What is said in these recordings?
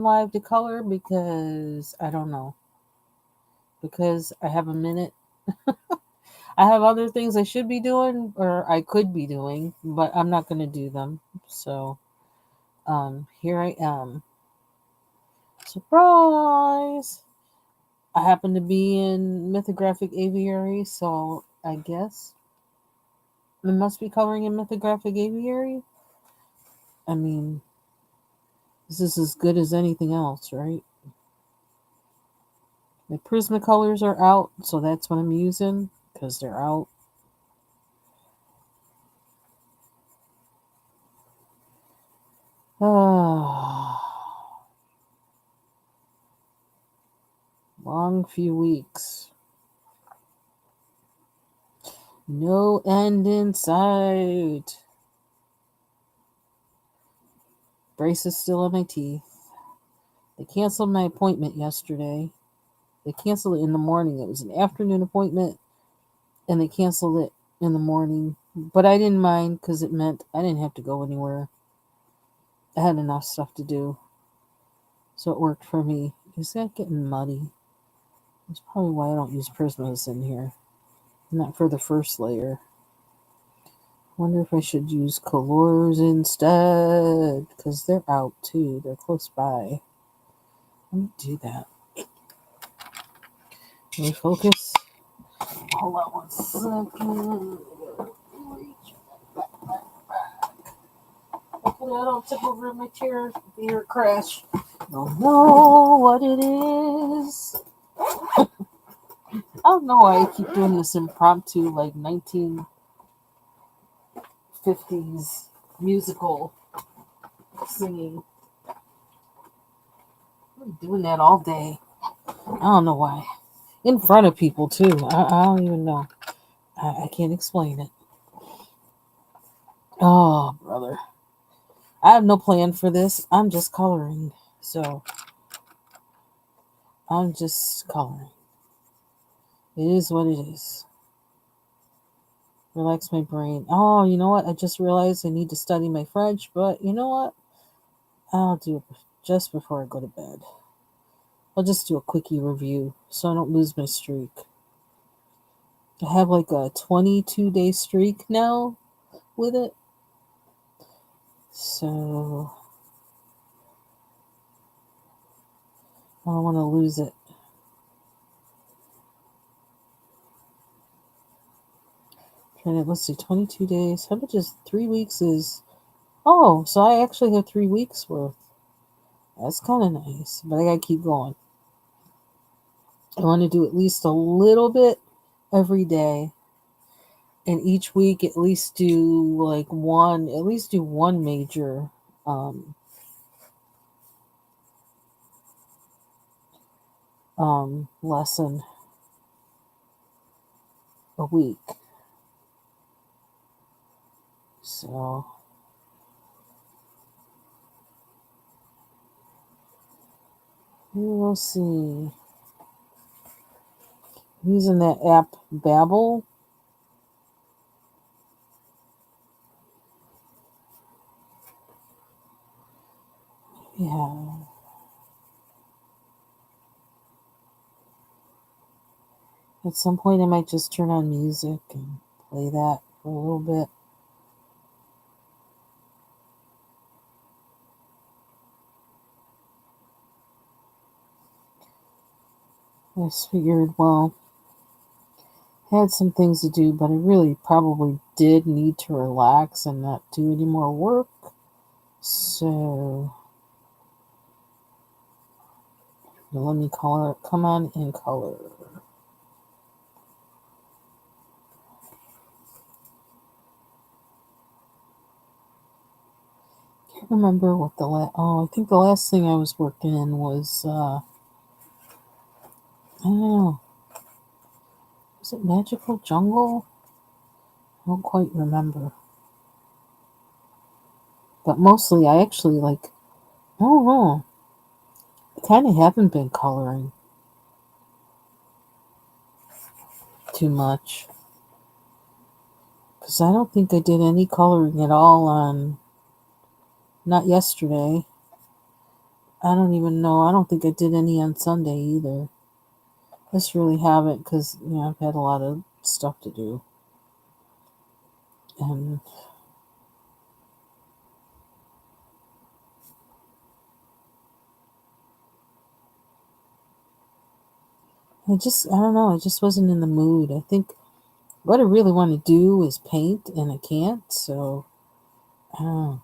live to color because I don't know. Because I have a minute. I have other things I should be doing or I could be doing, but I'm not going to do them. So, here I am. Surprise! I happen to be in mythographic aviary, so I guess I must be coloring in mythographic aviary. I mean, this is as good as anything else, right? My Prismacolors are out, so that's what I'm using because they're out. Long few weeks. No end in sight. Braces still on my teeth. They canceled my appointment yesterday. They canceled it in the morning. It was an afternoon appointment, and they canceled it in the morning. But I didn't mind because it meant I didn't have to go anywhere. I had enough stuff to do. So it worked for me. Is that getting muddy? That's probably why I don't use Prismas in here. Not for the first layer. Wonder if I should use colors instead. Because they're out too. They're close by. Let me do that. Can we focus? Hold on 1 second. Hopefully I don't tip over my chair or crash. Don't know what it is. I don't know why I keep doing this impromptu, like 1950s musical singing. I'm doing that all day. I don't know why. In front of people, too. I don't even know. I can't explain it. Oh, brother. I have no plan for this. I'm just coloring. So, I'm just coloring. It is what it is. Relax my brain. Oh, you know what? I just realized I need to study my French, but you know what? I'll do it just before I go to bed. I'll just do a quickie review so I don't lose my streak. I have like a 22-day streak now with it. So I don't want to lose it. Let's see, 22 days. How much is 3 weeks is... Oh, so I actually have 3 weeks worth. That's kind of nice, but I gotta keep going. I want to do at least a little bit every day. And each week at least do one major lesson a week. So we'll see. I'm using that app Babbel. Yeah. At some point I might just turn on music and play that for a little bit. I just figured, well, had some things to do, but I really probably did need to relax and not do any more work. So let me come on and color. Can't remember what I think the last thing I was working in was, I don't know. Was it Magical Jungle? I don't quite remember. But mostly I actually I don't know. I kind of haven't been coloring too much. Because I don't think I did any coloring at all not yesterday. I don't even know. I don't think I did any on Sunday either. Just really haven't because, I've had a lot of stuff to do. And I don't know. I just wasn't in the mood. I think what I really want to do is paint, and I can't. So, I don't know.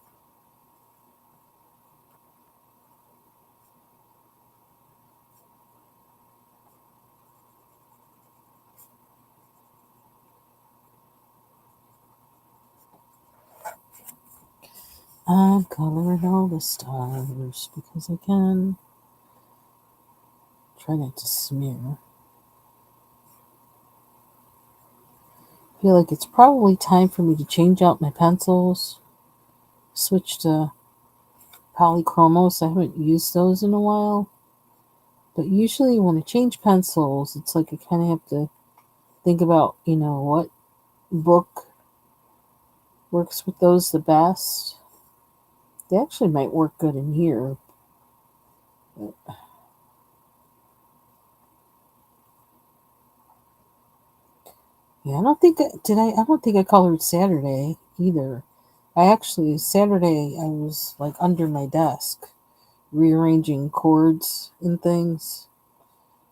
I'm coloring all the stars because I can. Try not to smear. I feel like it's probably time for me to change out my pencils. Switch to polychromos. I haven't used those in a while. But usually when I change pencils, it's like I kind of have to think about, what book works with those the best. They actually might work good in here. But yeah, I don't think I don't think I colored Saturday either. Saturday I was like under my desk rearranging cords and things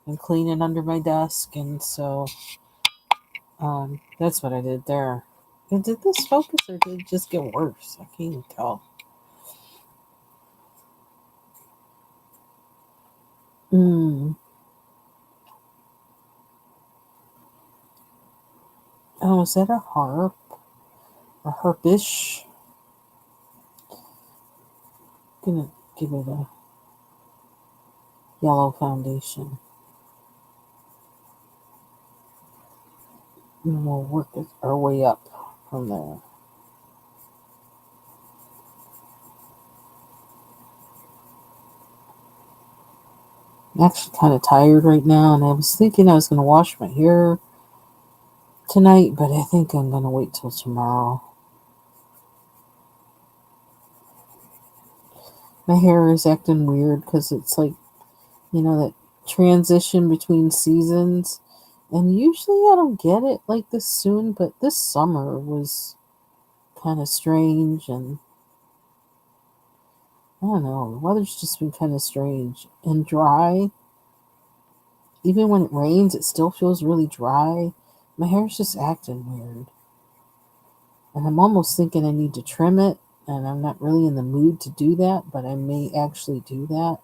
and cleaning under my desk, and so that's what I did there. And did this focus or did it just get worse? I can't even tell. Mm. Oh, is that a harp? A harpish? Gonna give it a yellow foundation. And we'll work our way up from there. I'm actually kind of tired right now, and I was thinking I was going to wash my hair tonight, but I think I'm going to wait till tomorrow. My hair is acting weird because it's like, that transition between seasons. And usually I don't get it like this soon, but this summer was kind of strange, and I don't know, the weather's just been kind of strange and dry. Even when it rains, it still feels really dry. My hair's just acting weird. And I'm almost thinking I need to trim it, and I'm not really in the mood to do that, but I may actually do that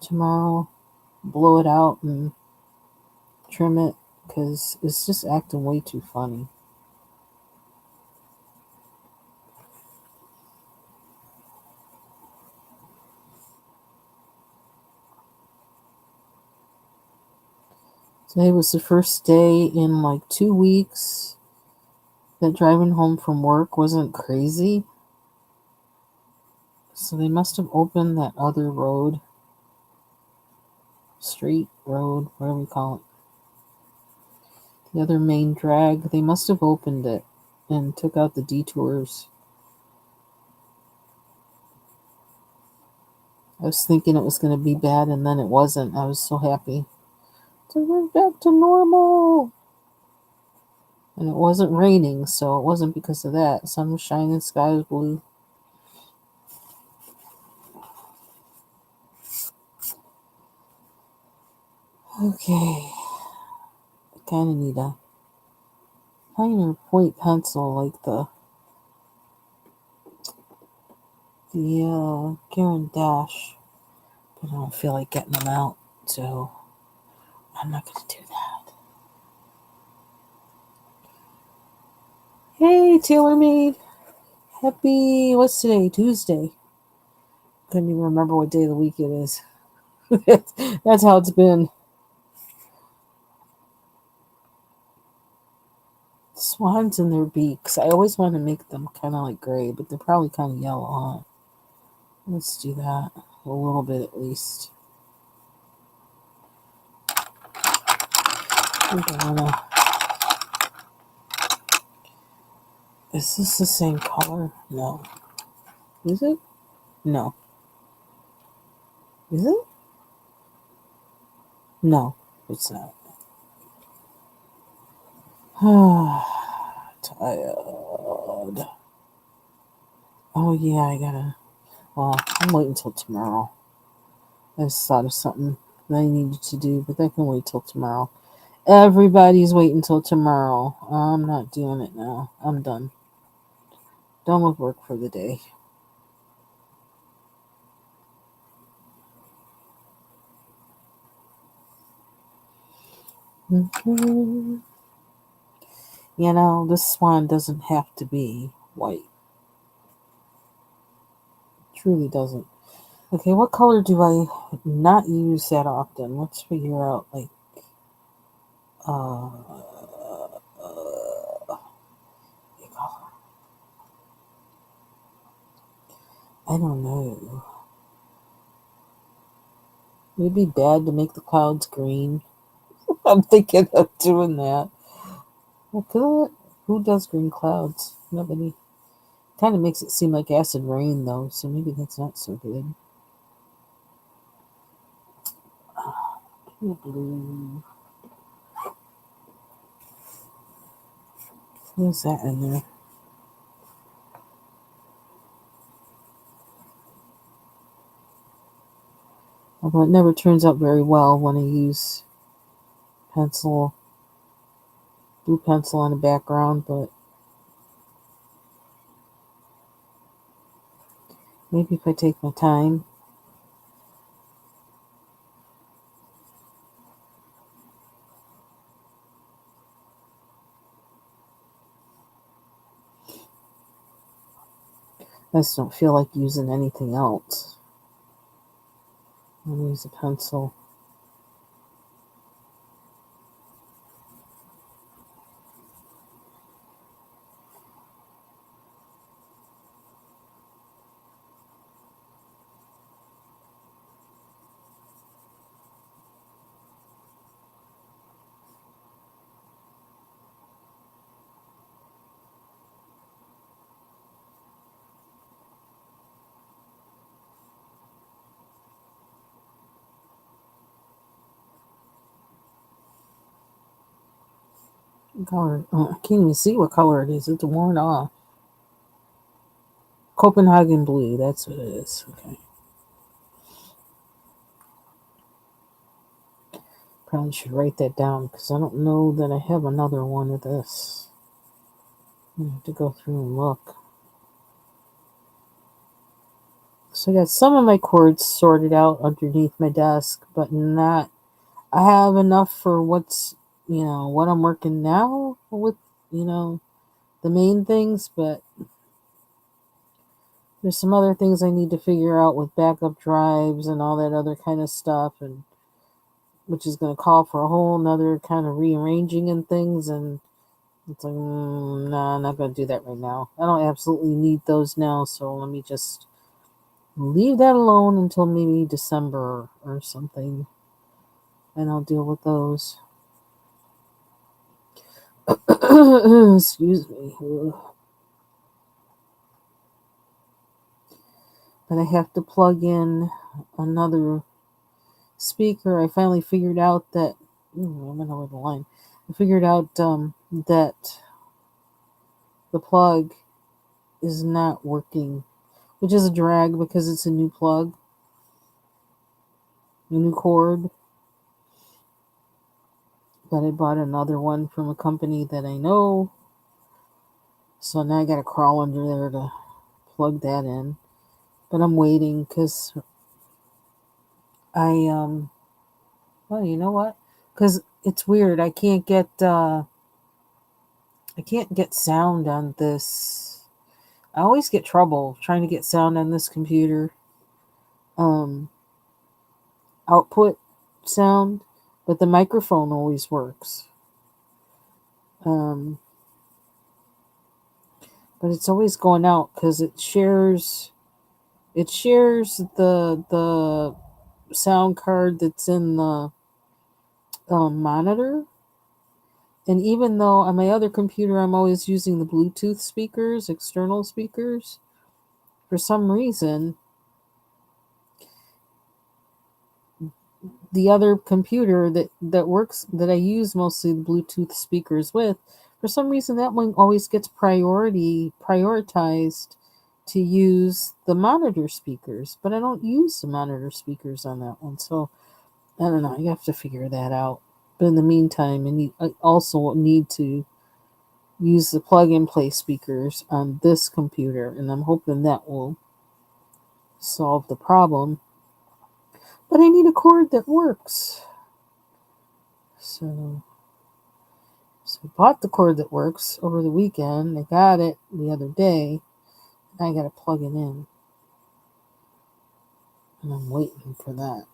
tomorrow. Blow it out and trim it because it's just acting way too funny. Today was the first day in like 2 weeks that driving home from work wasn't crazy. So they must have opened that other road, street, road, whatever you call it. The other main drag, they must have opened it and took out the detours. I was thinking it was going to be bad, and then it wasn't. I was so happy. So we're back to normal. And it wasn't raining, so it wasn't because of that. Sun was shining, sky was blue. Okay. I kind of need a finer point pencil like the Karen Dash. But I don't feel like getting them out, so I'm not going to do that. Hey, TaylorMade. Happy, what's today? Tuesday. Couldn't even remember what day of the week it is. That's how it's been. Swans in their beaks. I always want to make them kind of like gray, but they're probably kind of yellow, huh? Let's do that. A little bit at least. Is this the same color? No. Is it? No. Is it? No, it's not. Tired. Oh yeah, I gotta. Well, I'm waiting until tomorrow. I just thought of something that I needed to do, but that can wait till tomorrow. Everybody's waiting till tomorrow. I'm not doing it now. I'm done. Done with work for the day. Mhm. You know, this swan doesn't have to be white. Truly doesn't. Okay, what color do I not use that often? Let's figure out, like, uh, I don't know. Would it be bad to make the clouds green? I'm thinking of doing that. Well, could who does green clouds? Nobody. Kind of makes it seem like acid rain, though, so maybe that's not so good. Blue. What's that in there? Although it never turns out very well when I use pencil, blue pencil on a background, but maybe if I take my time. I just don't feel like using anything else. I'm gonna use a pencil. What color? I can't even see what color it is. It's worn off. Copenhagen blue. That's what it is. Okay. Probably should write that down because I don't know that I have another one of this. I have to go through and look. So I got some of my cords sorted out underneath my desk, but not. I have enough for what I'm working now with, you know, the main things, but there's some other things I need to figure out with backup drives and all that other kind of stuff, and which is going to call for a whole nother kind of rearranging and things. And it's like, nah, I'm not going to do that right now. I don't absolutely need those now, so let me just leave that alone until maybe December or something, and I'll deal with those. Excuse me. But I have to plug in another speaker. I finally figured out that I went over the line. I figured out that the plug is not working, which is a drag because it's a new plug, a new cord. But I bought another one from a company that I know, so now I got to crawl under there to plug that in. But I'm waiting because I well, you know what? Because it's weird. I can't get sound on this. I always get trouble trying to get sound on this computer. Um, Output sound, but the microphone always works. Um, but it's always going out because it shares the sound card that's in the monitor. And even though on my other computer I'm always using the Bluetooth speakers, external speakers, for some reason the other computer that works, that I use mostly the Bluetooth speakers with, for some reason that one always gets prioritized to use the monitor speakers, but I don't use the monitor speakers on that one. So I don't know. You have to figure that out. But in the meantime, I also need to use the plug and play speakers on this computer, and I'm hoping that will solve the problem. But I need a cord that works. So I bought the cord that works over the weekend. I got it the other day. And I got to plug it in. And I'm waiting for that.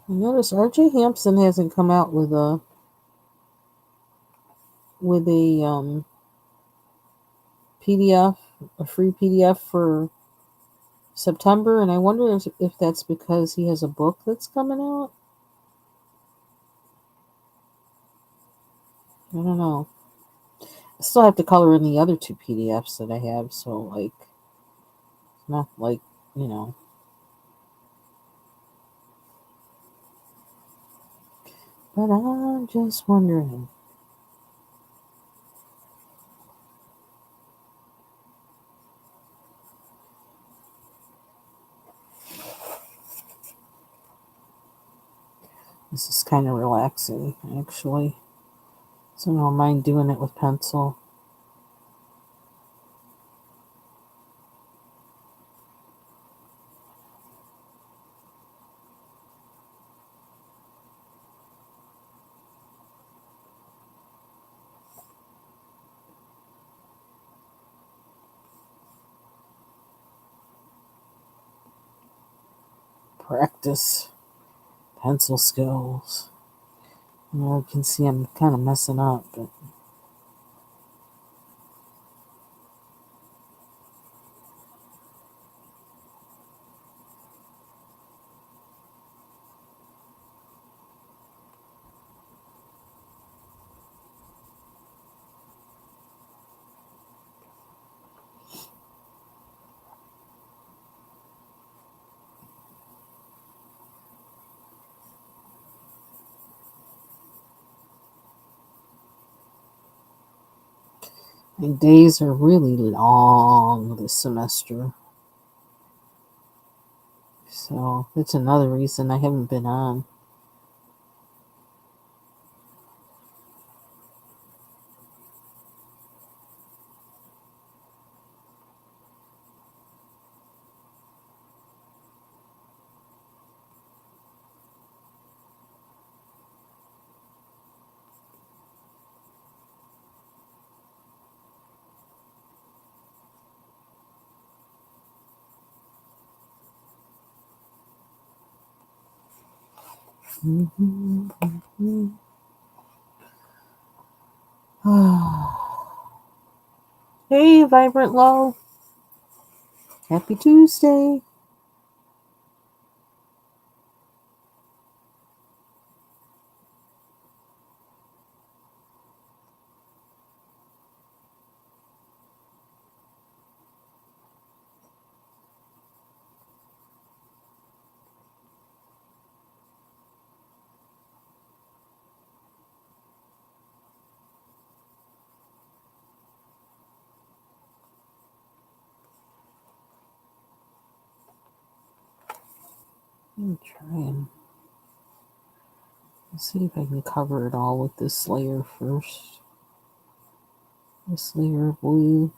I notice RJ Hampson hasn't come out with a PDF, a free PDF for September, and I wonder if that's because he has a book that's coming out. I don't know. I still have to color in the other two PDFs that I have, so like, not like, you know. But I'm just wondering. This is kind of relaxing, actually. So I don't mind doing it with pencil. Practice pencil skills. You can see I'm kind of messing up, but my days are really long this semester. So that's another reason I haven't been on. Hey, Vibrant Low. Happy Tuesday. I'm trying. Let's see if I can cover it all with this layer first. This layer of blue.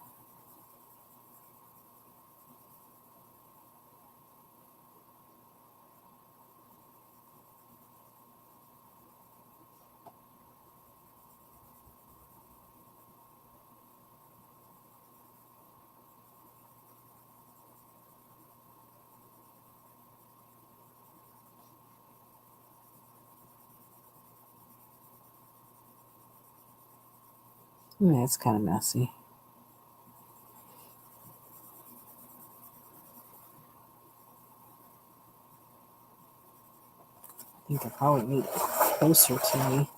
Yeah, it's kind of messy. I think I probably need it closer to me.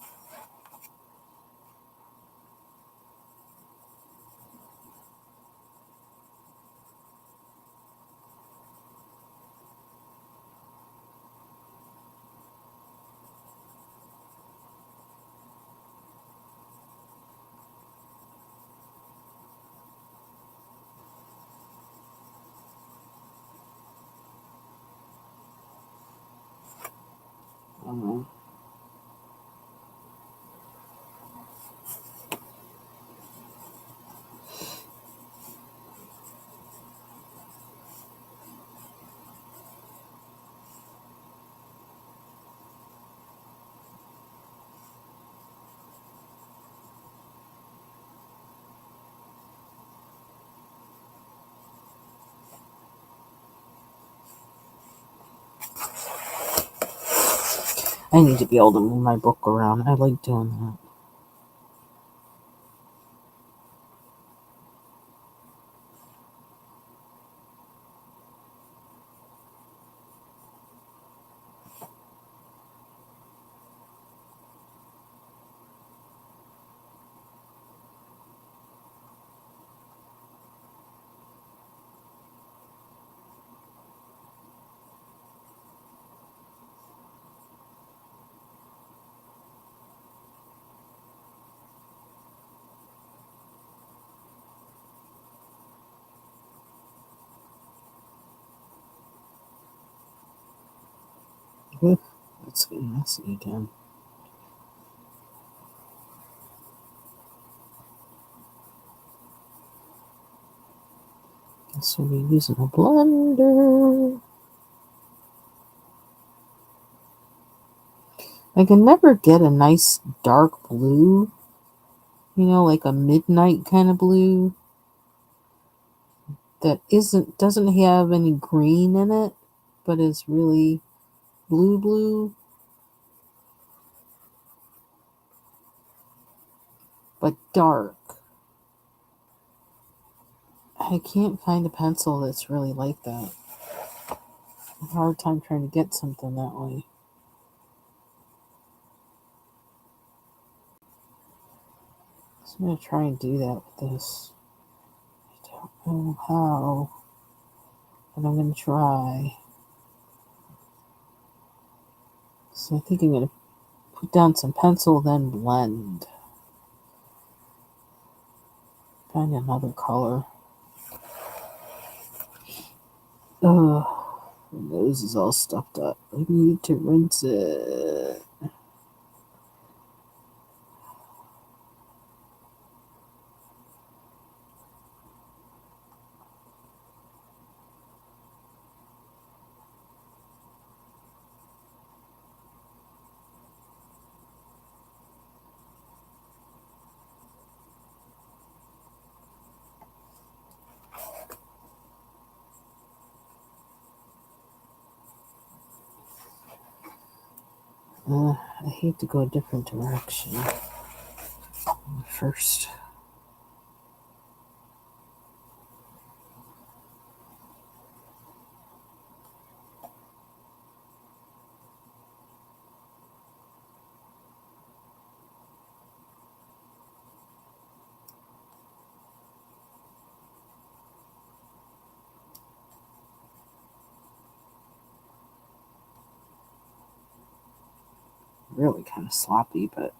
I need to be able to move my book around. I like doing that. Ooh, it's getting messy again. Guess we'll be using a blender. I can never get a nice dark blue, like a midnight kind of blue that doesn't have any green in it, but is really blue, but dark. I can't find a pencil that's really like that. I have a hard time trying to get something that way. So I'm going to try and do that with this. I don't know how, but I'm going to try. So I think I'm going to put down some pencil, then blend. Find another color. Ugh, my nose is all stuffed up. I need to rinse it. I hate to go a different direction first. Really kind of sloppy, but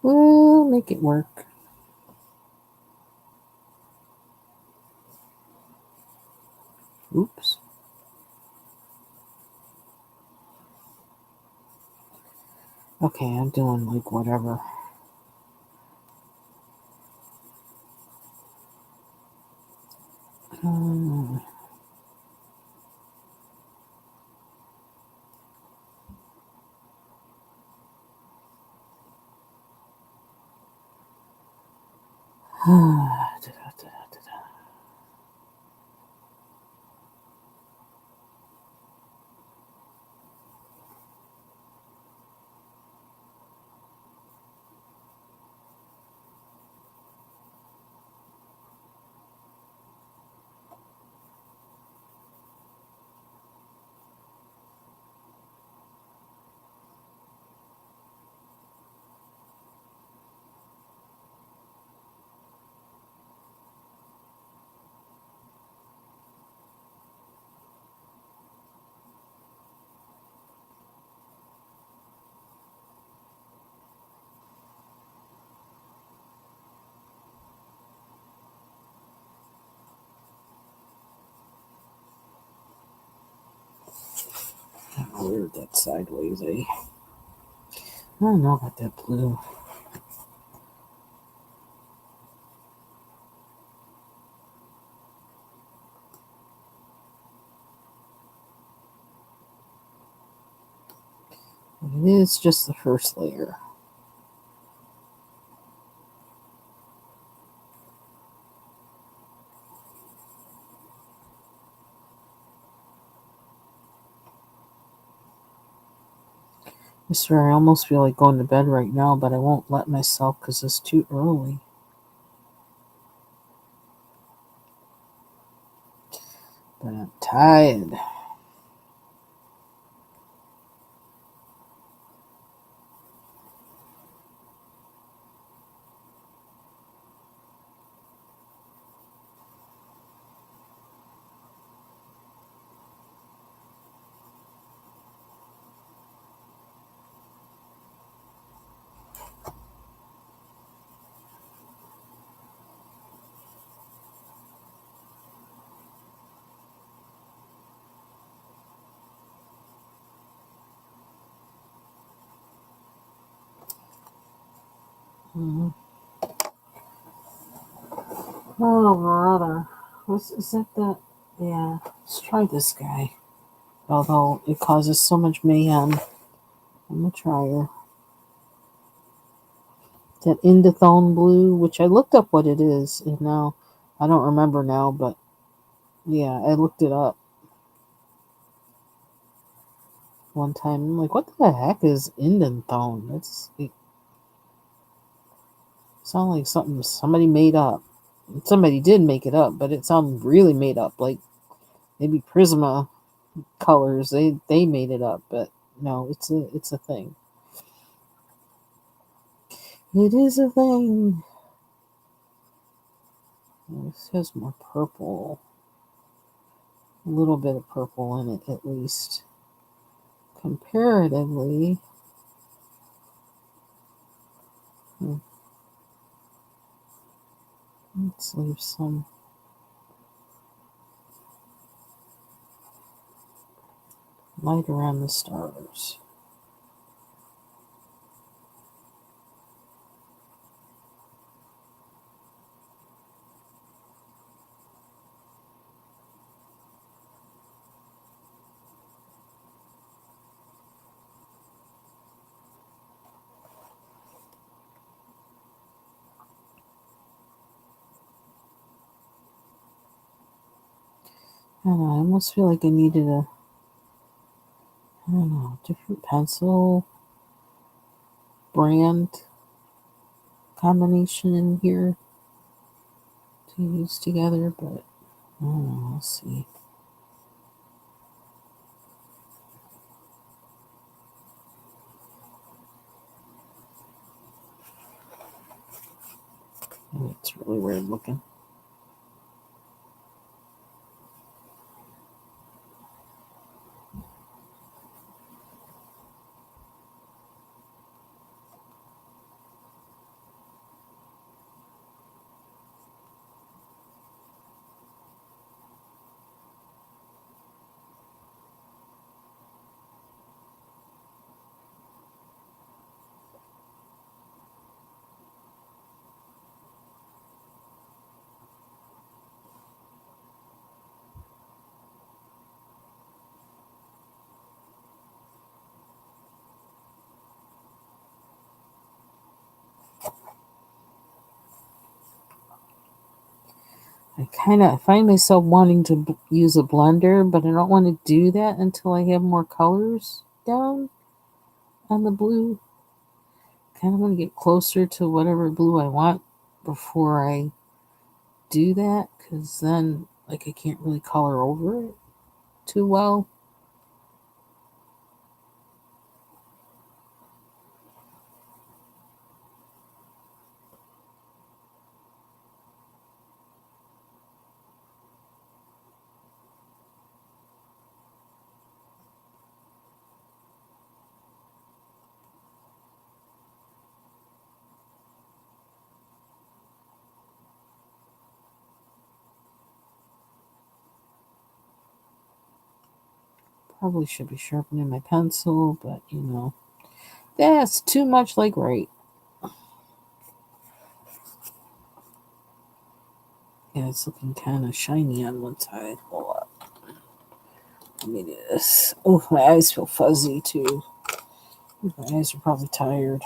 we'll make it work. Oops. Okay, I'm doing like whatever. weird that sideways, eh? I don't know about that blue. It is just the first layer. I swear I almost feel like going to bed right now, but I won't let myself because it's too early. But I'm tired. Mm-hmm. Oh, brother. Is that the... Yeah. Let's try this guy. Although it causes so much mayhem. I'm gonna try her. That Indothone blue, which I looked up what it is, and now I don't remember now, but yeah, I looked it up one time. I'm like, what the heck is Indothone? It sounds like something somebody made up. Somebody did make it up, but it sounded really made up. Like maybe Prisma colors, they made it up, but no, it's a thing. It is a thing. This has more purple. A little bit of purple in it, at least. Comparatively. Let's leave some light around the stars. I don't know, I almost feel like I needed different pencil brand combination in here to use together, but I don't know, we'll see. Oh, it's really weird looking. I kind of find myself wanting to use a blender, but I don't want to do that until I have more colors down on the blue. Kind of want to get closer to whatever blue I want before I do that, because then like I can't really color over it too well. Probably should be sharpening my pencil, but you know, that's too much like right. Yeah, it's looking kind of shiny on one side. Hold up. Let me do this. Oh, my eyes feel fuzzy too. My eyes are probably tired.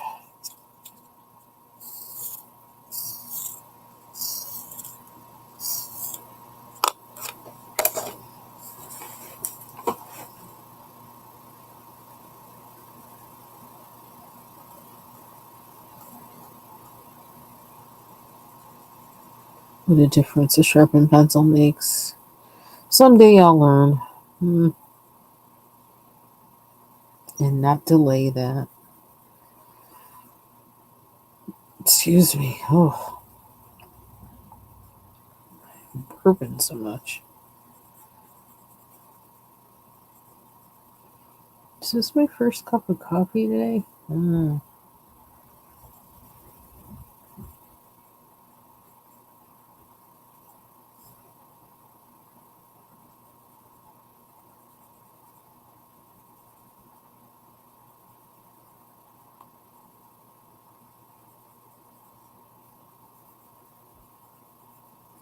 What a difference a sharpened pencil makes. Someday I'll learn. And not delay that. Excuse me. Oh, I'm burping so much. Is this my first cup of coffee today?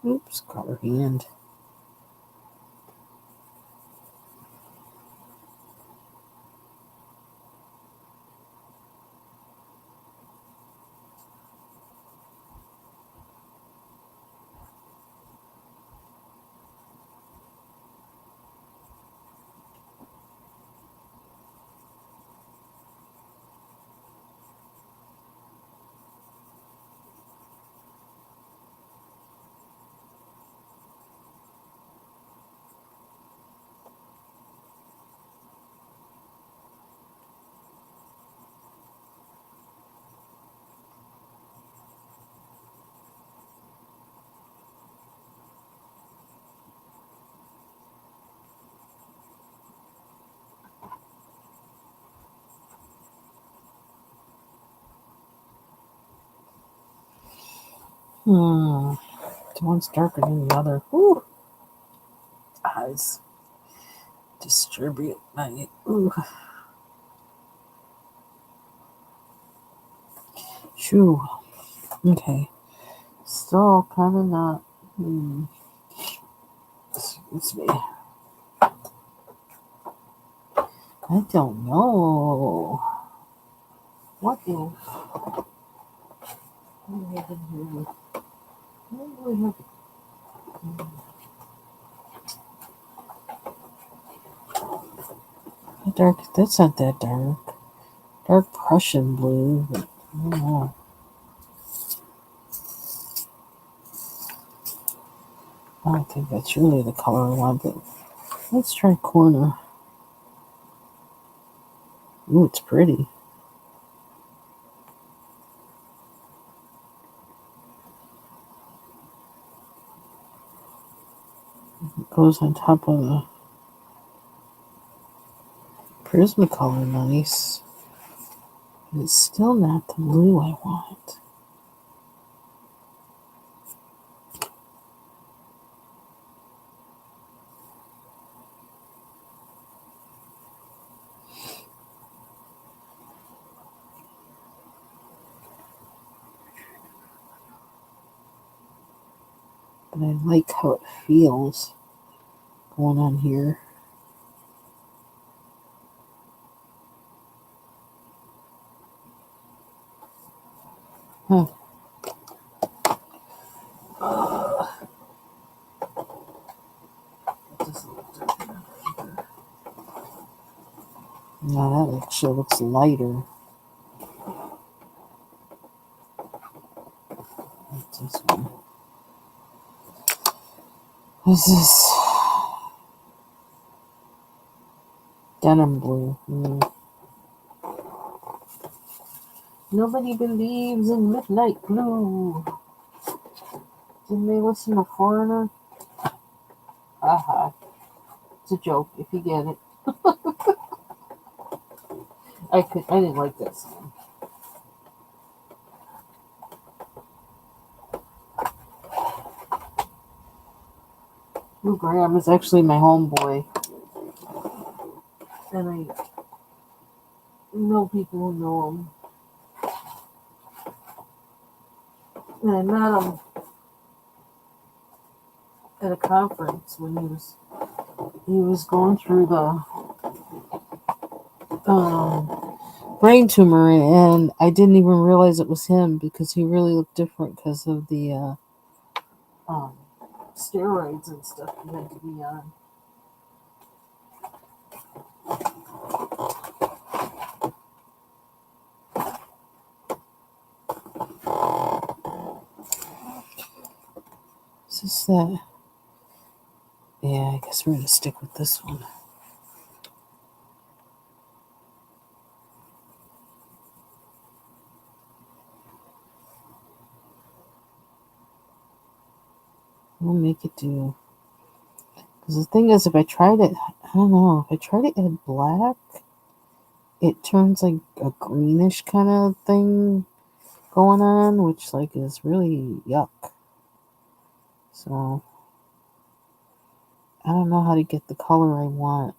Oops, got her hand. One's darker than the other. Ooh. Eyes distribute my. Ooh. Shoo. Okay. Still kind of not. Excuse me. I don't know. What if? What do we have in here? What do we have? Dark. That's not that dark. Dark Prussian blue. But I don't know. I don't think that's really the color I want, but let's try corner. Ooh, it's pretty. It goes on top of the Prismacolor, nice. It's still not the blue I want. But I like how it feels going on here. Huh. Now that actually looks lighter. What's this one? What's this? Denim blue. Nobody believes in midnight blue. Didn't they listen to Foreigner? Haha. It's a joke if you get it. I didn't like that song. Lou Graham is actually my homeboy. And I know people who know him. And I met him at a conference when he was going through the brain tumor, and I didn't even realize it was him because he really looked different because of the steroids and stuff he had to be on. Is this that? Yeah, I guess we're going to stick with this one. We'll make it do. Because the thing is, if I tried it, I don't know, if I try to add black, it turns like a greenish kind of thing going on, which like is really yuck. So I don't know how to get the color I want.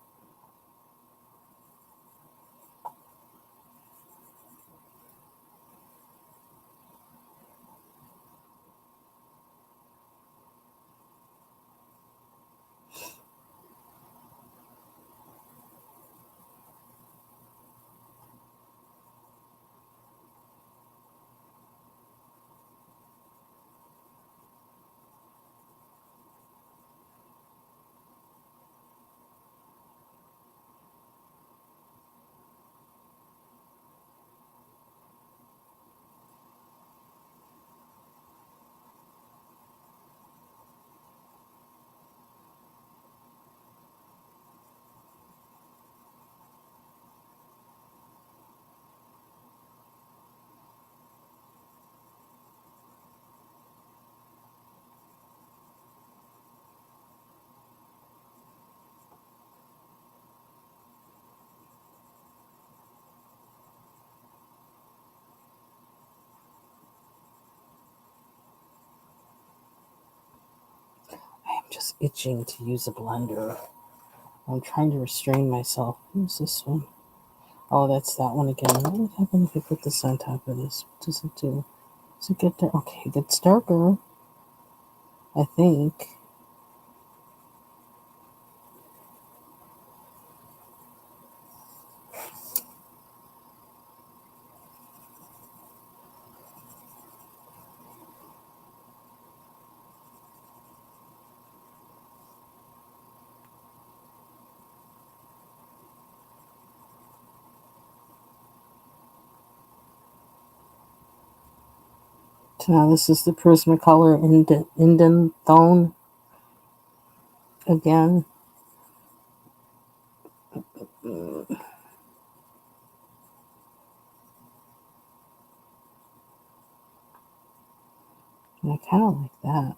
I am just itching to use a blender. I'm trying to restrain myself. Who's this one? Oh, that's that one again. What would happen if I put this on top of this? What does it do? Does it get dark? Okay, it gets darker, I think. So now this is the Prismacolor Indentone again. And I kind of like that.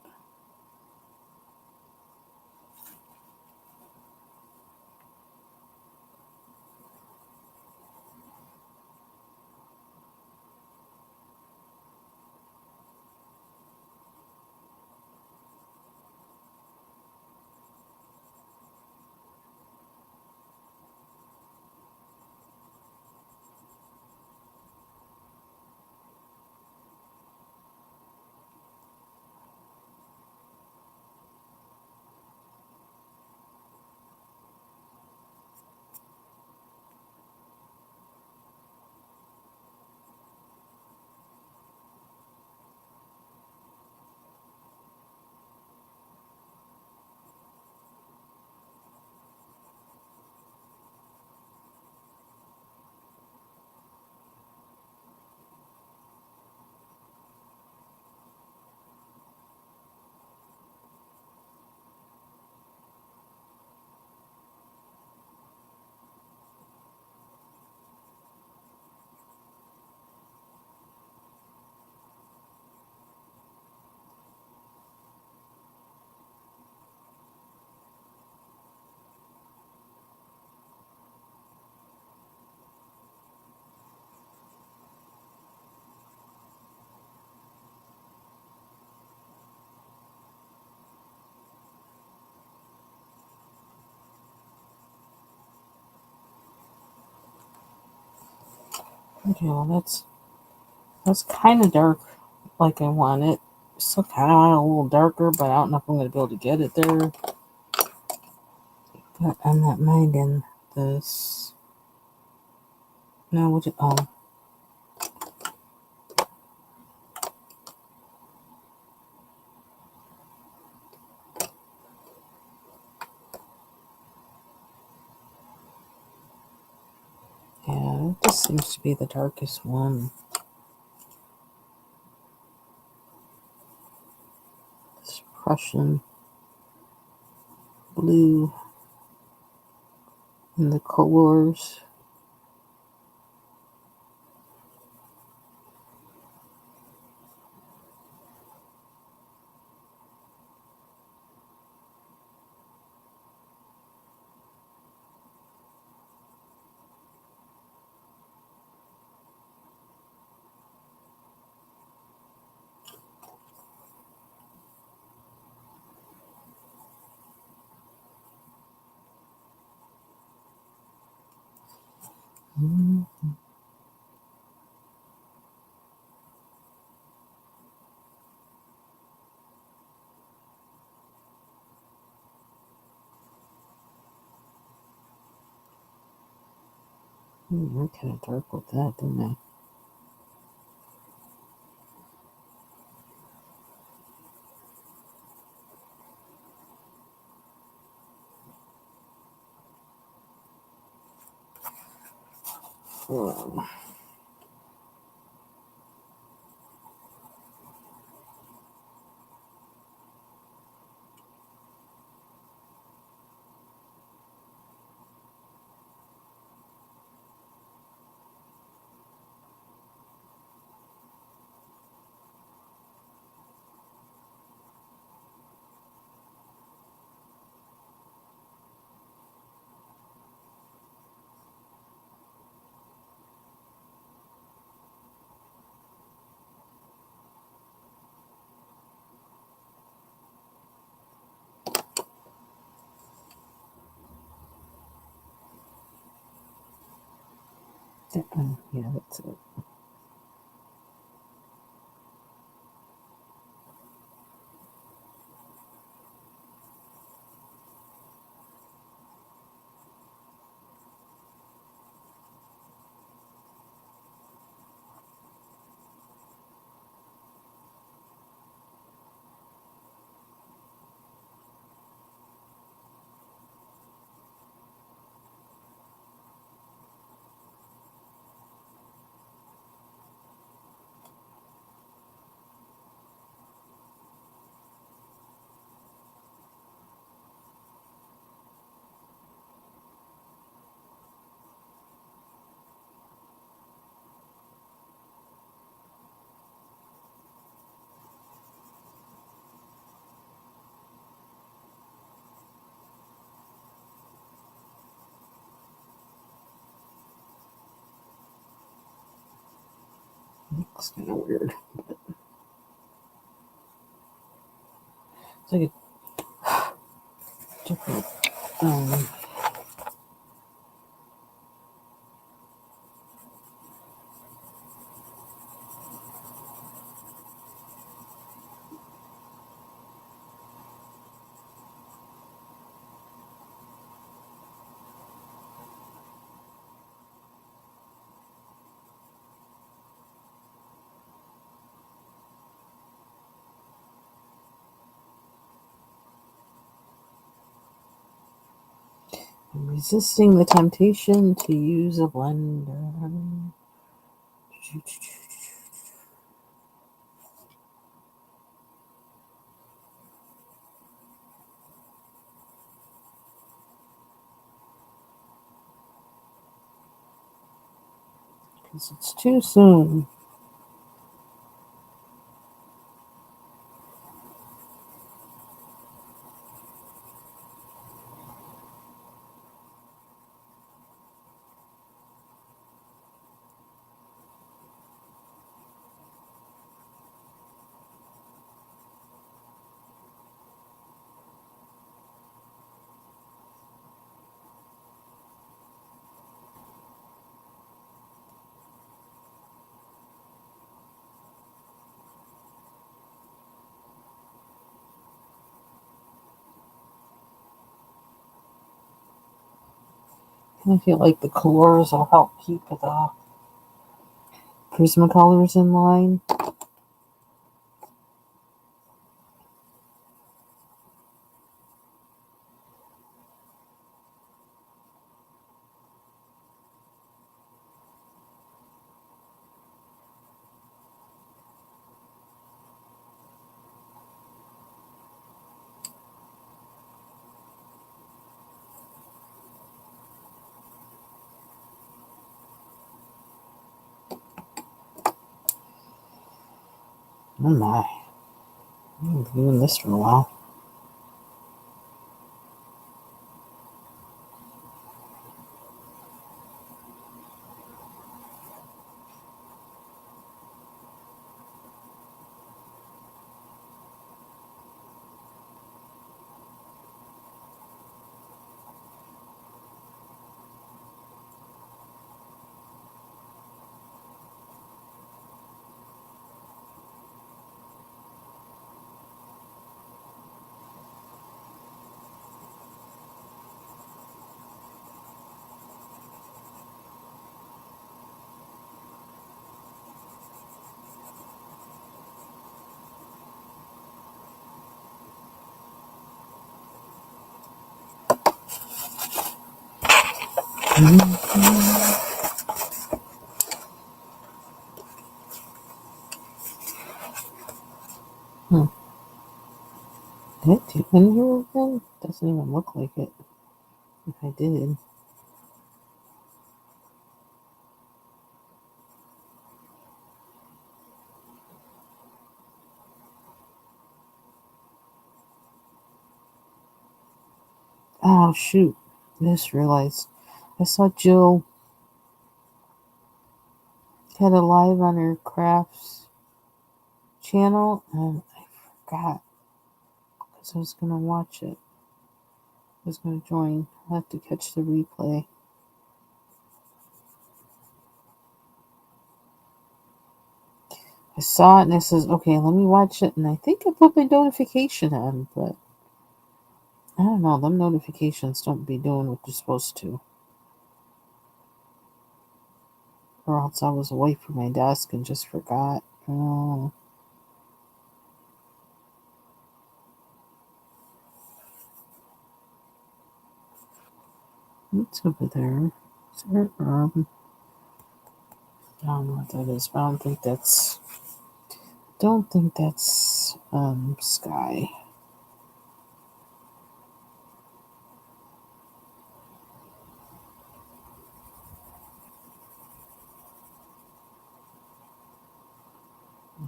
Okay, well that's kind of dark, like I want it. Still kind of want it a little darker, but I don't know if I'm gonna be able to get it there. But I'm not minding this. No, what? Oh, yeah, this seems to be the darkest one. This Prussian blue and the colors. I kind of dark with that, didn't I? Oh. Yeah, that's it. It's kind of weird. It's like a different. I'm resisting the temptation to use a blender. Because it's too soon. I feel like the colors will help keep the Prismacolors in line. Oh my. I've been doing this for a while. Hmm. Did I do in here again? Doesn't even look like it. If I did. Oh shoot. I just realized. I saw Jill had a live on her crafts channel and I forgot because I was going to watch it. I was going to join. I'll have to catch the replay. I saw it and I says, okay, let me watch it. And I think I put my notification on, but I don't know. Them notifications don't be doing what they're supposed to. Or else I was away from my desk and just forgot. Oh. What's over there? Is there I don't know what that is, but I don't think that's Sky.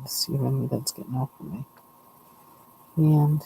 Let's see if any of that's getting off of me. And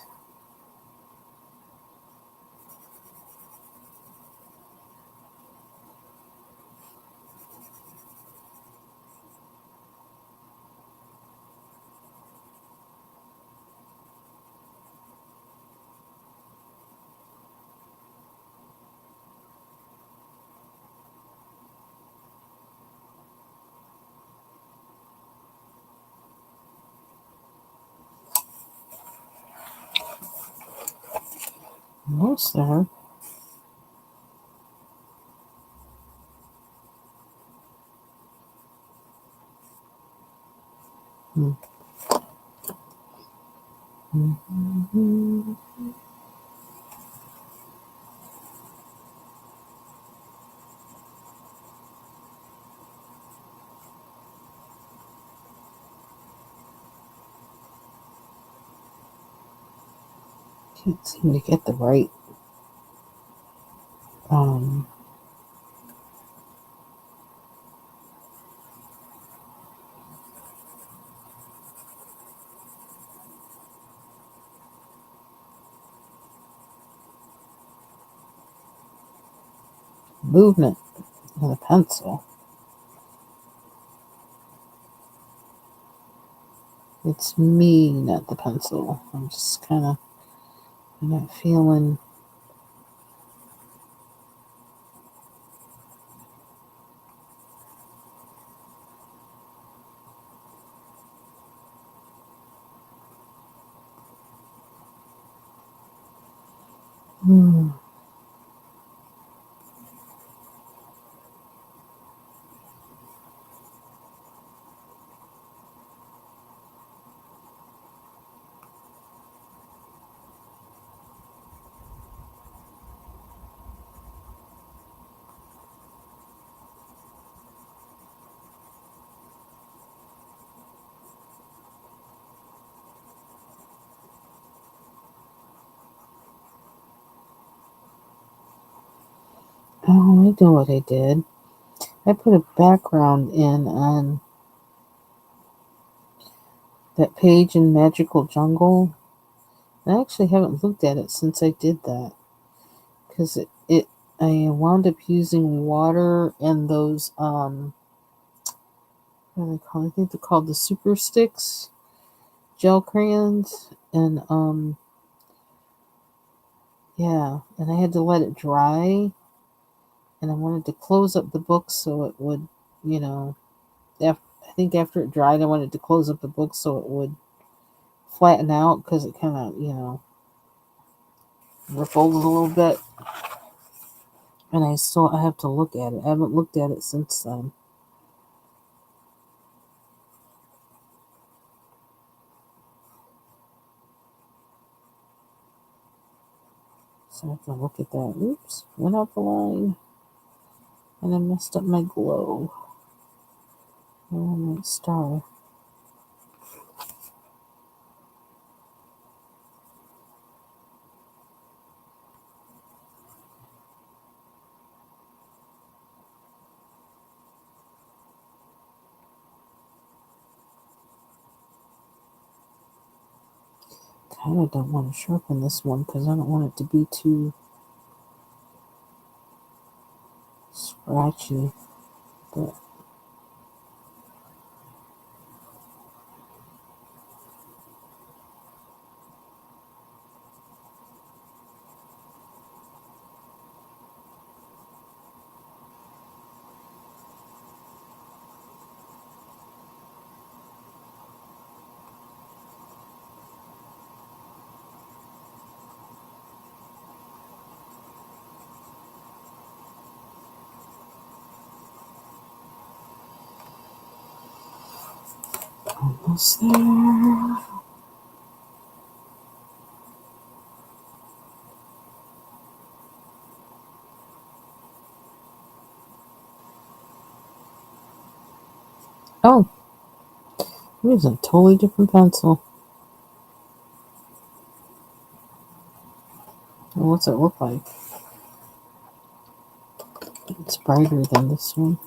what's there? Mm-hmm. Can't seem to get the right movement of the pencil. It's me, not the pencil. I'm just I'm not feeling. Oh, I know what I did. I put a background in on that page in Magical Jungle. I actually haven't looked at it since I did that. Because I wound up using water and those, what are they called? I think they're called the Super Sticks gel crayons. And, yeah, and I had to let it dry. And I wanted to close up the book so it would, you know, I think after it dried, I wanted to close up the book so it would flatten out because it kind of, rippled a little bit. And I have to look at it. I haven't looked at it since then. So I have to look at that. Oops, went out the line. And I messed up my glow. Oh, my star. Kind of don't want to sharpen this one because I don't want it to be too scratchy. But almost there. Oh, here's a totally different pencil. Well, what's it look like? It's brighter than this one.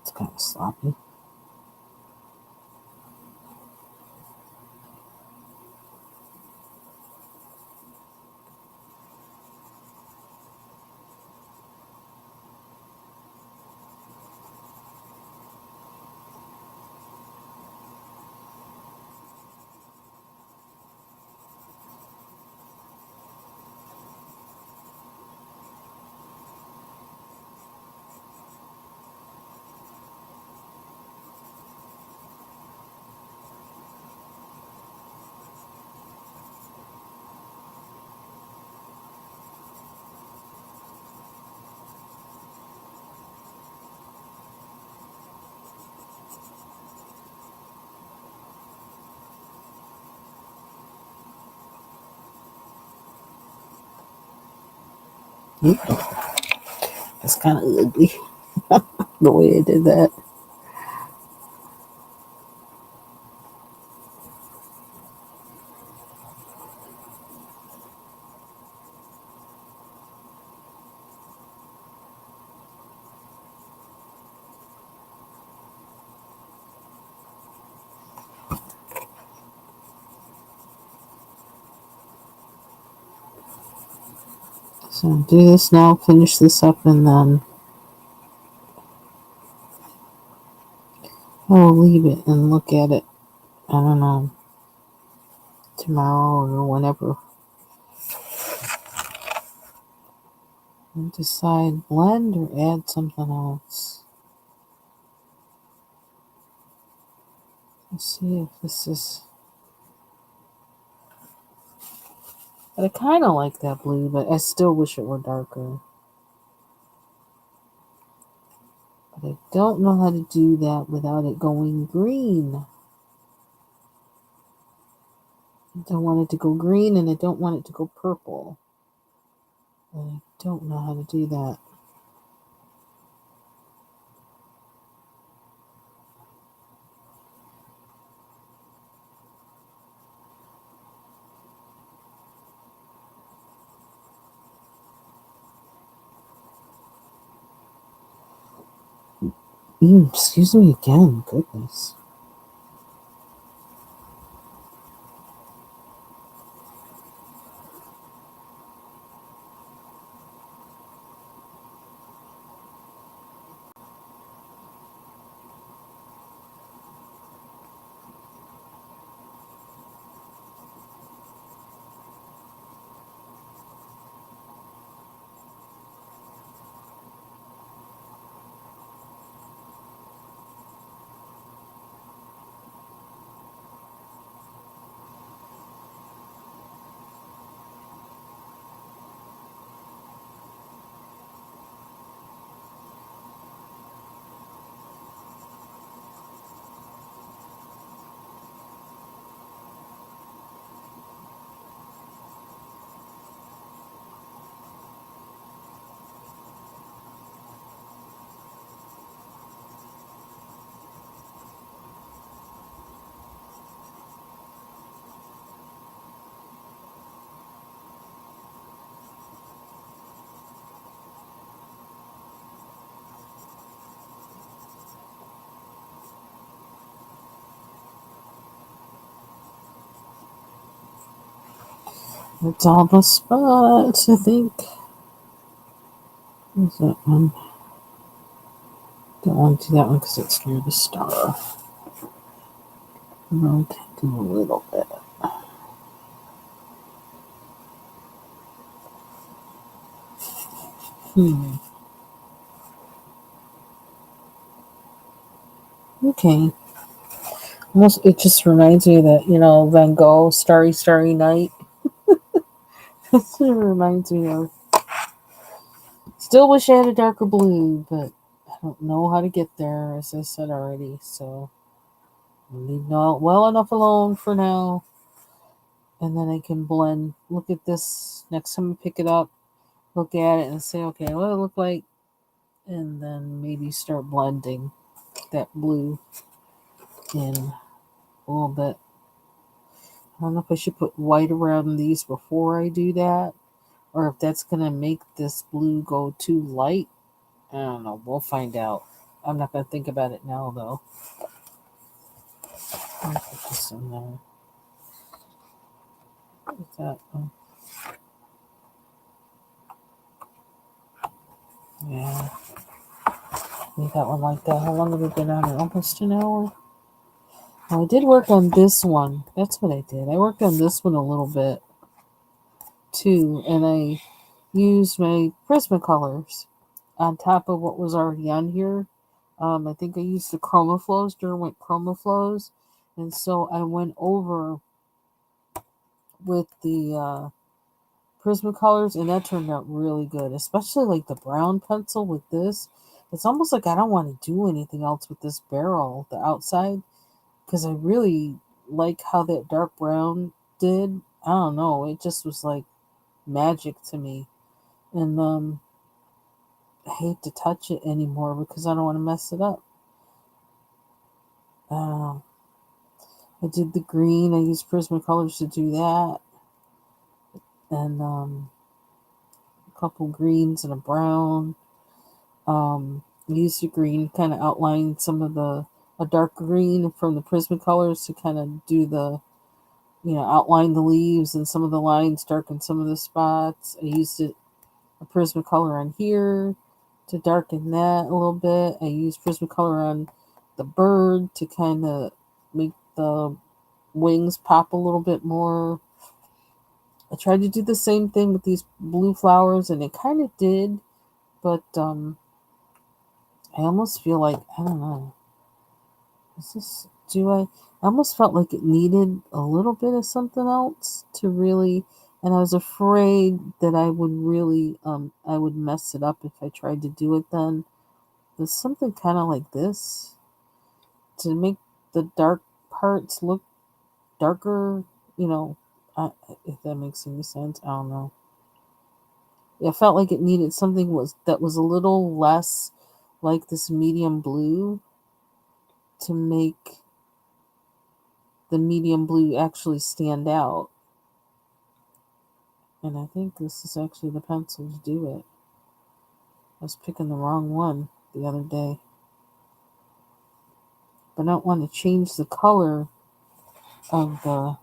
It's kind of sloppy. Oop, that's kind of ugly. The way I did that. So I'll do this now, finish this up, and then I'll leave it and look at it. I don't know, tomorrow or whenever. And decide blend or add something else. Let's see if this is. But I kind of like that blue, but I still wish it were darker. But I don't know how to do that without it going green. I don't want it to go green and I don't want it to go purple. And I don't know how to do that. Excuse me again. Goodness. It's all the spots, I think. Where's that one? Don't want to do that one because it scared the star off. Rotate a little bit. Okay. Almost, it just reminds me that, Van Gogh, Starry, Starry Night. That's what it reminds me of. Still wish I had a darker blue, but I don't know how to get there, as I said already. So I'll leave it well enough alone for now. And then I can blend. Look at this next time I pick it up. Look at it and say, okay, what does it look like? And then maybe start blending that blue in a little bit. I don't know if I should put white around these before I do that, or if that's going to make this blue go too light. I don't know. We'll find out. I'm not going to think about it now, though. I'll put this in there. What's that? Oh. Yeah. Leave that one like that. How long have we been on it? Almost an hour? Oh, I did work on this one. That's what I did. I worked on this one a little bit, too. And I used my Prismacolors on top of what was already on here. I think I used the ChromaFlows, Derwent ChromaFlows. And so I went over with the Prismacolors, and that turned out really good, especially like the brown pencil with this. It's almost like I don't want to do anything else with this barrel, the outside, because I really like how that dark brown did. I don't know, it just was like magic to me. And I hate to touch it anymore because I don't want to mess it up. I did the green. I used Prismacolors to do that. And a couple greens and a brown. I used the green, kind of outline some of a dark green from the Prismacolors to kind of do the, outline the leaves and some of the lines, darken some of the spots. I used a Prismacolor on here to darken that a little bit. I used Prismacolor on the bird to kind of make the wings pop a little bit more. I tried to do the same thing with these blue flowers, and it kind of did, but I almost feel like, I don't know. I almost felt like it needed a little bit of something else to really, and I was afraid that I would really, I would mess it up if I tried to do it then. there's something kind of like this to make the dark parts look darker, you know, if that makes any sense. I don't know. It felt like it needed something that was a little less like this medium blue to make the medium blue actually stand out. And I think this is actually the pencil to do it. I was picking the wrong one the other day. But I don't want to change the color of the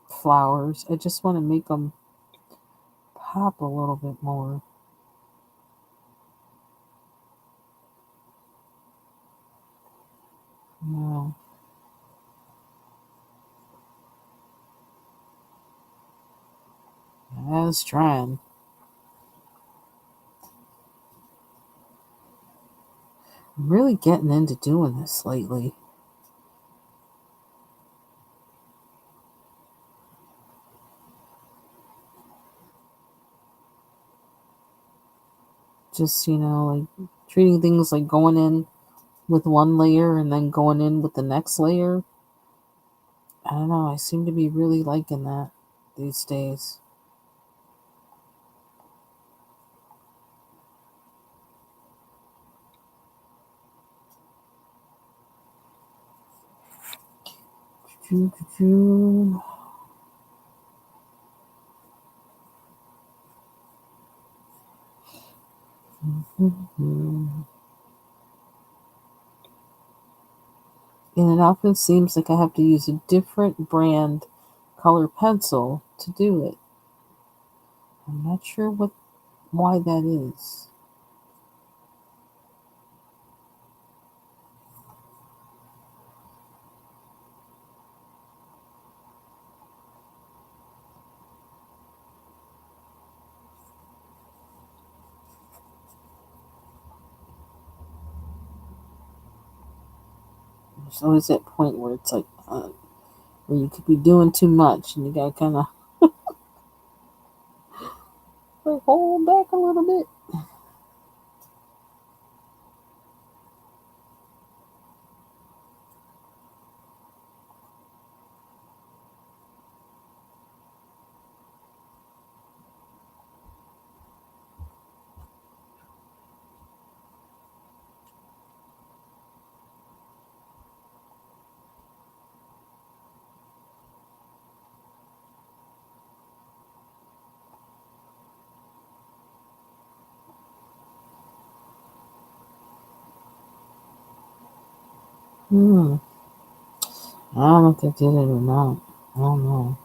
flowers. I just want to make them pop a little bit more. No. I was trying. I'm really getting into doing this lately. Just, like treating things like going in with one layer and then going in with the next layer. I don't know. I seem to be really liking that these days. And it often seems like I have to use a different brand color pencil to do it. I'm not sure why that is. There's always that point where it's like where you could be doing too much and you gotta kind of like hold back a little bit. Hmm. I don't know if I did it or not. I don't know.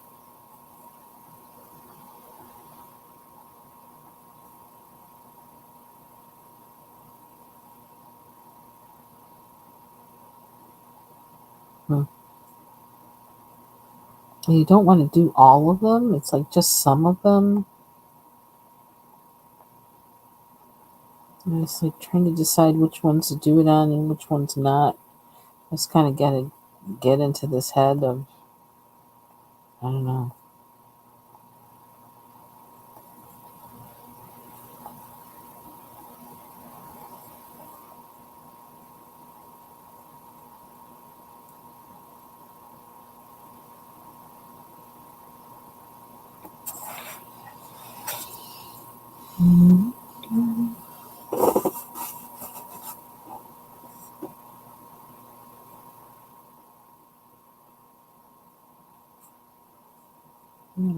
Hmm. And you don't want to do all of them. It's like just some of them. And it's like trying to decide which ones to do it on and which ones not. Just kind of gotta get into this head of I don't know. Mm-hmm.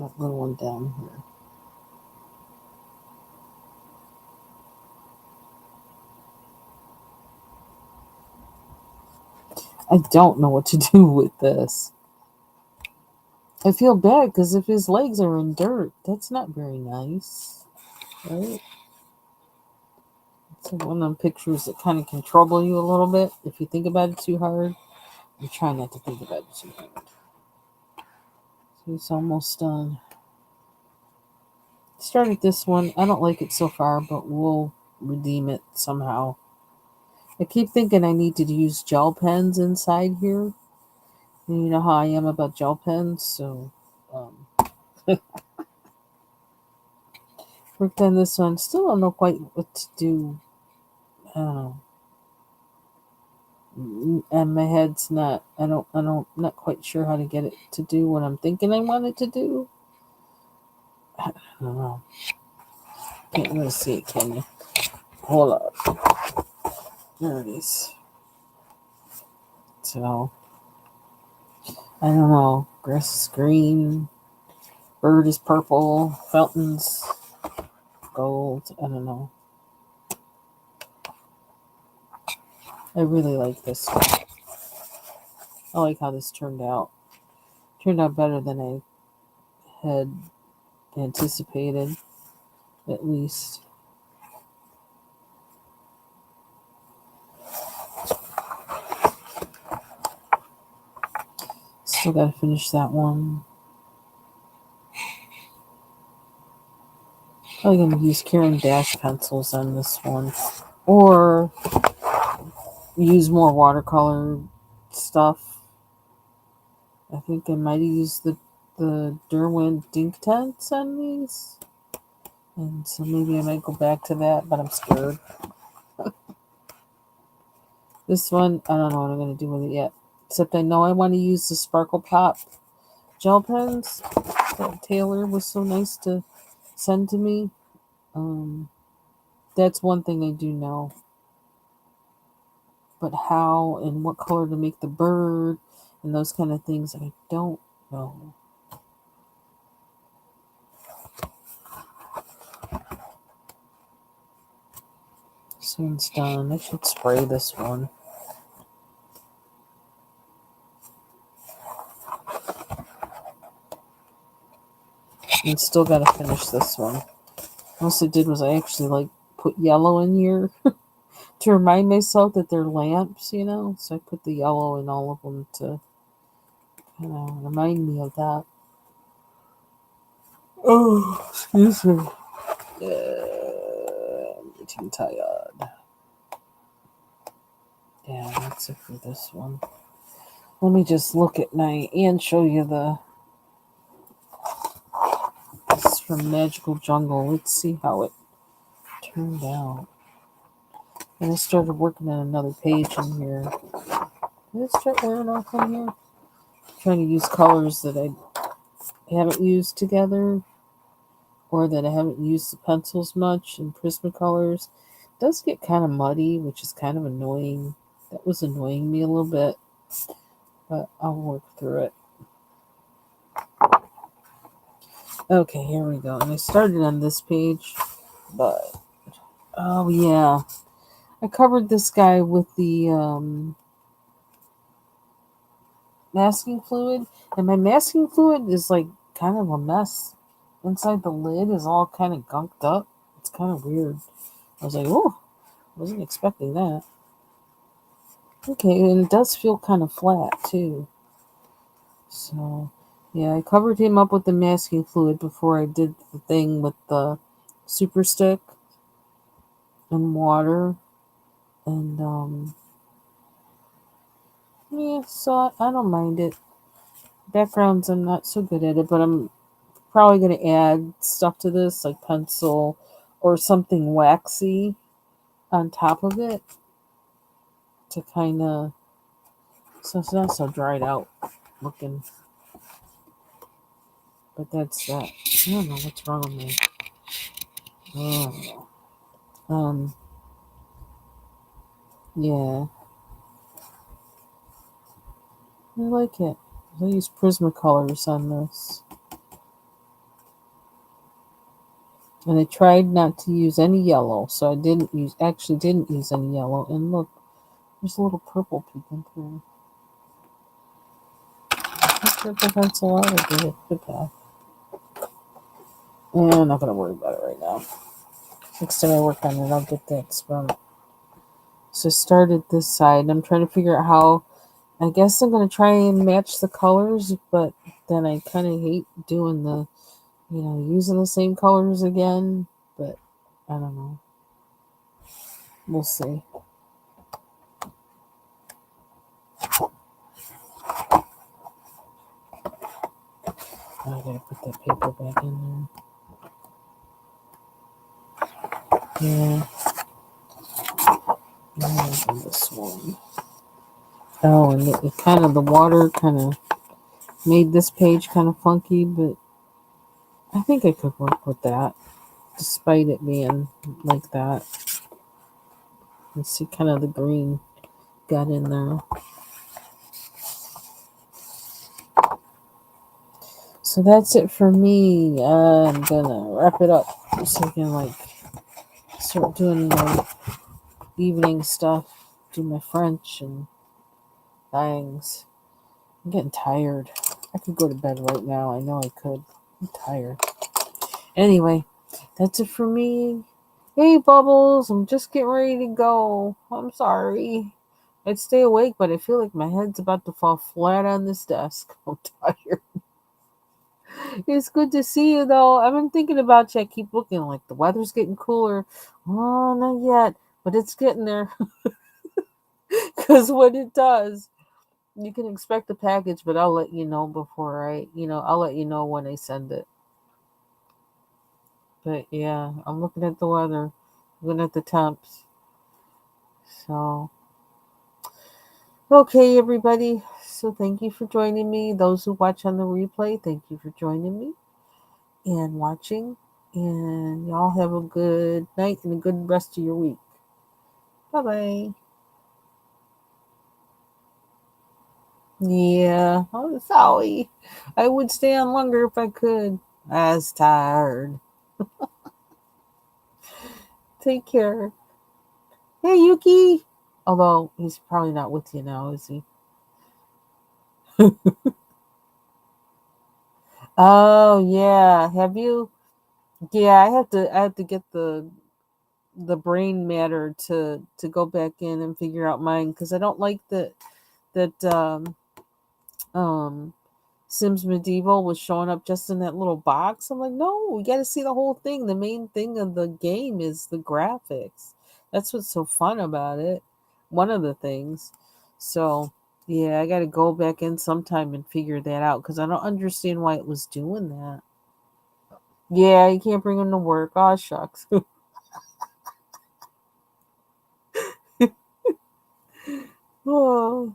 That little one down here. I don't know what to do with this. I feel bad because if his legs are in dirt, that's not very nice, right? It's like one of them pictures that kind of can trouble you a little bit if you think about it too hard. I'm trying not to think about it too hard. So it's almost done. Started this one. I don't like it so far, but we'll redeem it somehow. I keep thinking I need to use gel pens inside here. And you know how I am about gel pens, so um, worked on this one. Still don't know quite what to do. I don't know. and my head's not. Not quite sure how to get it to do what I'm thinking I want it to do. I don't know. Can't really see it, can you? Hold up. There it is. So, I don't know. Grass is green. Bird is purple. Fountains gold. I don't know. I really like this one. I like how this turned out. Turned out better than I had anticipated, at least. Still gotta finish that one. Probably gonna use Karen Dash pencils on this one. Or use more watercolor stuff. I think I might use the Derwent Dink Tents on these. And so maybe I might go back to that, but I'm scared. This one, I don't know what I'm going to do with it yet. Except I know I want to use the Sparkle Pop gel pens that Taylor was so nice to send to me. That's one thing I do know. But how and what color to make the bird and those kind of things, I don't know. This one's done. I should spray this one. And still got to finish this one. What I did was I actually put yellow in here to remind myself that they're lamps, you know. So I put the yellow in all of them to kind of remind me of that. Oh, excuse me. I'm getting tired. Yeah, that's it for this one. Let me just look at and show you this is from Magical Jungle. Let's see how it turned out. And I started working on another page in here. Did I start wearing off in here? Trying to use colors that I haven't used together, or that I haven't used the pencils much in Prismacolors. It does get kind of muddy, which is kind of annoying. That was annoying me a little bit, but I'll work through it. Okay, here we go. And I started on this page, but oh yeah, I covered this guy with the masking fluid, and my masking fluid is kind of a mess. Inside the lid is all kind of gunked up. It's kind of weird. I was like, oh, wasn't expecting that. Okay, and it does feel kind of flat too. So, yeah, I covered him up with the masking fluid before I did the thing with the super stick and water. And, yeah, so I don't mind it. Backgrounds, I'm not so good at it, but I'm probably going to add stuff to this, like pencil or something waxy on top of it to kind of, so it's not so dried out looking. But that's that. I don't know what's wrong with me. Oh. Yeah. I like it. I use Prismacolors on this. And I tried not to use any yellow, so I didn't use any yellow. And look, there's a little purple peeking through. Let's get the pencil out of the path. I'm not going to worry about it right now. Next time I work on it, I'll get that sprung. So I started this side. I'm trying to figure out how. I guess I'm going to try and match the colors, but then I kind of hate doing using the same colors again. But I don't know. We'll see. I gotta put that paper back in there. Yeah. This one. Oh, and it kind of, the water kind of made this page kind of funky, but I think I could work with that, despite it being like that. You see kind of the green got in there. So that's it for me. I'm gonna wrap it up so I can like start doing my evening stuff, do my French and things. I'm getting tired. I could go to bed right now. I know I could. I'm tired. Anyway, that's it for me. Hey, Bubbles, I'm just getting ready to go. I'm sorry. I'd stay awake, but I feel like my head's about to fall flat on this desk. I'm tired. It's good to see you, though. I've been thinking about you. I keep looking like the weather's getting cooler. Oh, not yet, but it's getting there. Because when it does, you can expect a package, but I'll let you know before I'll let you know when I send it. But yeah, I'm looking at the weather, looking at the temps. So, okay, everybody. So, thank you for joining me. Those who watch on the replay, thank you for joining me and watching. And y'all have a good night and a good rest of your week. Bye bye. Yeah, I'm sorry. I would stay on longer if I could. I was tired. Take care. Hey, Yuki. Although he's probably not with you now, is he? Oh yeah. Have you? Yeah, I have to get the brain matter to go back in and figure out mine because I don't like that um Sims Medieval was showing up just in that little box. I'm like, no, we got to see the whole thing. The main thing of the game is the graphics. That's what's so fun about it. One of the things. So, yeah, I got to go back in sometime and figure that out because I don't understand why it was doing that. Yeah, you can't bring them to work. Oh, shucks. Oh,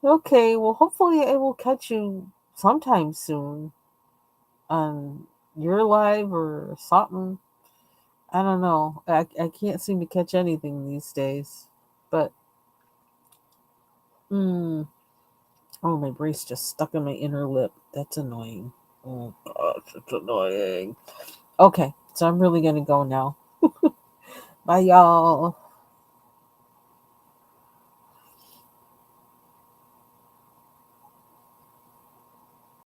okay, well, hopefully I will catch you sometime soon on your live or something. I don't know. I can't seem to catch anything these days. But, mm, oh, my brace just stuck in my inner lip. That's annoying. Oh, gosh, it's annoying. Okay, so I'm really going to go now. Bye, y'all.